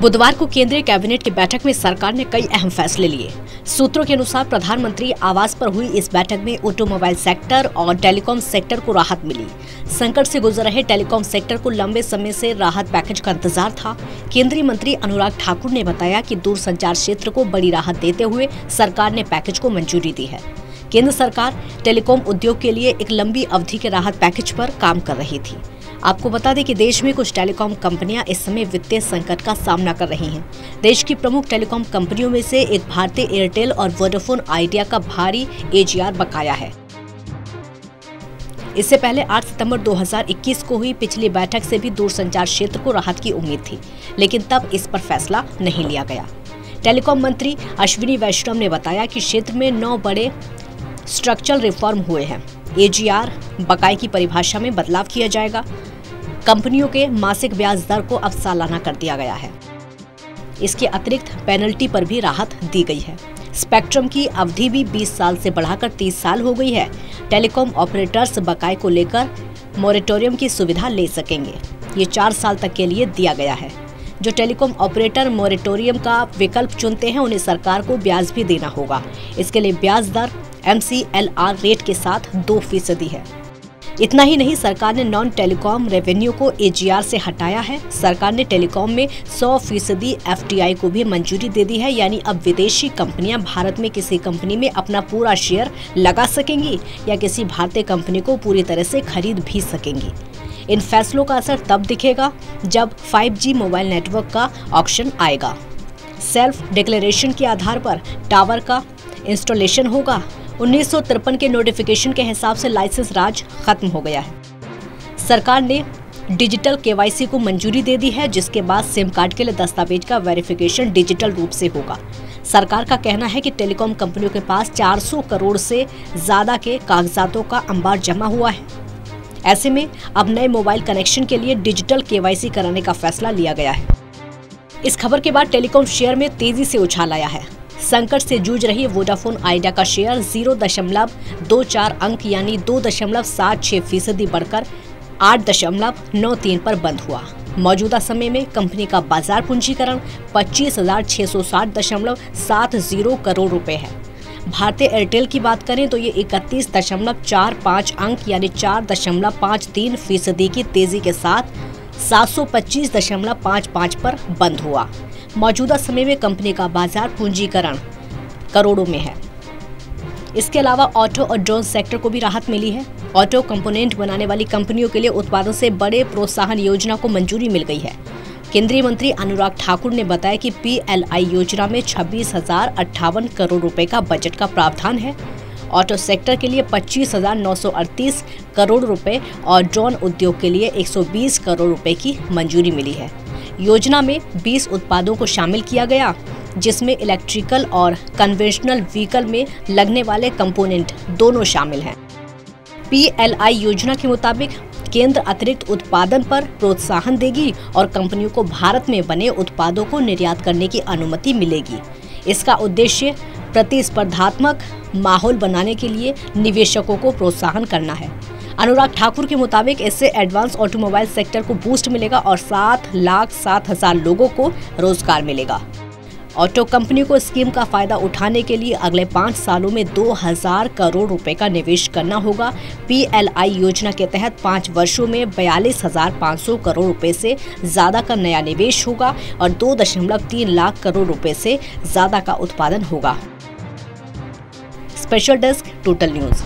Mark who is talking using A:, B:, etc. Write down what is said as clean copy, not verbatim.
A: बुधवार को केंद्रीय कैबिनेट की बैठक में सरकार ने कई अहम फैसले लिए। सूत्रों के अनुसार प्रधानमंत्री आवास पर हुई इस बैठक में ऑटोमोबाइल सेक्टर और टेलीकॉम सेक्टर को राहत मिली। संकट से गुजर रहे टेलीकॉम सेक्टर को लंबे समय से राहत पैकेज का इंतजार था। केंद्रीय मंत्री अनुराग ठाकुर ने बताया कि दूरसंचार क्षेत्र को बड़ी राहत देते हुए सरकार ने पैकेज को मंजूरी दी है। केंद्र सरकार टेलीकॉम उद्योग के लिए एक लंबी अवधि के राहत पैकेज पर काम कर रही थी। आपको बता दें कि देश में कुछ टेलीकॉम कंपनियां इस समय वित्तीय संकट का सामना कर रही हैं। देश की प्रमुख टेलीकॉम कंपनियों में से एक भारतीय एयरटेल और वोडाफोन आइडिया का भारी AGR बकाया है। इससे पहले 8 सितंबर 2021 को हुई पिछली बैठक से भी दूरसंचार क्षेत्र को राहत की उम्मीद थी, लेकिन तब इस पर फैसला नहीं लिया गया। टेलीकॉम मंत्री अश्विनी वैष्णव ने बताया कि क्षेत्र में 9 बड़े स्ट्रक्चरल रिफॉर्म हुए हैं। AGR बकाये की परिभाषा में बदलाव किया जाएगा। कंपनियों के मासिक ब्याज दर को अब सालाना कर दिया गया है। इसके अतिरिक्त पेनल्टी पर भी राहत दी गई है। स्पेक्ट्रम की अवधि भी 20 साल से बढ़ाकर 30 साल हो गई है। टेलीकॉम ऑपरेटर्स बकाये को लेकर मोरेटोरियम की सुविधा ले सकेंगे। ये 4 साल तक के लिए दिया गया है। जो टेलीकॉम ऑपरेटर मोरेटोरियम का विकल्प चुनते हैं उन्हें सरकार को ब्याज भी देना होगा। इसके लिए ब्याज दर MCLR रेट के साथ 2% है। इतना ही नहीं, सरकार ने नॉन टेलीकॉम रेवेन्यू को AGR से हटाया है। सरकार ने टेलीकॉम में 100% FDI को भी मंजूरी दे दी है, यानी अब विदेशी कंपनियां भारत में किसी कंपनी में अपना पूरा शेयर लगा सकेंगी या किसी भारतीय कंपनी को पूरी तरह से खरीद भी सकेंगी। इन फैसलों का असर तब दिखेगा जब 5G मोबाइल नेटवर्क का ऑक्शन आएगा। सेल्फ डिक्लेरेशन के आधार पर टावर का इंस्टॉलेशन होगा। 1953 के नोटिफिकेशन के हिसाब से लाइसेंस राज खत्म हो गया है। सरकार ने डिजिटल KYC को मंजूरी दे दी है, जिसके बाद सिम कार्ड के लिए दस्तावेज का वेरिफिकेशन डिजिटल रूप से होगा। सरकार का कहना है कि टेलीकॉम कंपनियों के पास 400 करोड़ से ज्यादा के कागजातों का अंबार जमा हुआ है। ऐसे में अब नए मोबाइल कनेक्शन के लिए डिजिटल KYC कराने का फैसला लिया गया है। इस खबर के बाद टेलीकॉम शेयर में तेजी से उछाल आया है। संकट से जूझ रही वोडाफोन आइडिया का शेयर 0.24 अंक यानी 2.76% बढ़कर 8.93 पर बंद हुआ। मौजूदा समय में कंपनी का बाजार पूंजीकरण 25,660.70 करोड़ रुपए है। भारतीय एयरटेल की बात करें तो ये 31.45 अंक यानी 4.53% की तेजी के साथ 725.55 पर बंद हुआ। मौजूदा समय में कंपनी का बाजार पूंजीकरण करोड़ों में है। इसके अलावा ऑटो और ड्रोन सेक्टर को भी राहत मिली है। ऑटो कंपोनेंट बनाने वाली कंपनियों के लिए उत्पादन से बड़े प्रोत्साहन योजना को मंजूरी मिल गई है। केंद्रीय मंत्री अनुराग ठाकुर ने बताया कि PLI योजना में 26,058 करोड़ रुपए का बजट का प्रावधान है। ऑटो सेक्टर के लिए 25,938 करोड़ रुपए और ड्रोन उद्योग के लिए 120 करोड़ रुपए की मंजूरी मिली है। योजना में 20 उत्पादों को शामिल किया गया, जिसमें इलेक्ट्रिकल और कन्वेंशनल व्हीकल में लगने वाले कंपोनेंट दोनों शामिल हैं। PLI योजना के मुताबिक केंद्र अतिरिक्त उत्पादन पर प्रोत्साहन देगी और कंपनियों को भारत में बने उत्पादों को निर्यात करने की अनुमति मिलेगी। इसका उद्देश्य प्रतिस्पर्धात्मक माहौल बनाने के लिए निवेशकों को प्रोत्साहन करना है। अनुराग ठाकुर के मुताबिक इससे एडवांस ऑटोमोबाइल सेक्टर को बूस्ट मिलेगा और 7,07,000 लोगों को रोजगार मिलेगा। ऑटो कंपनी को स्कीम का फायदा उठाने के लिए अगले 5 सालों में 2,000 करोड़ रुपए का निवेश करना होगा। PLI योजना के तहत 5 वर्षों में 42,500 करोड़ रुपए से ज्यादा का नया निवेश होगा और 2.3 लाख करोड़ रुपए से ज्यादा का उत्पादन होगा। Special desk, total news.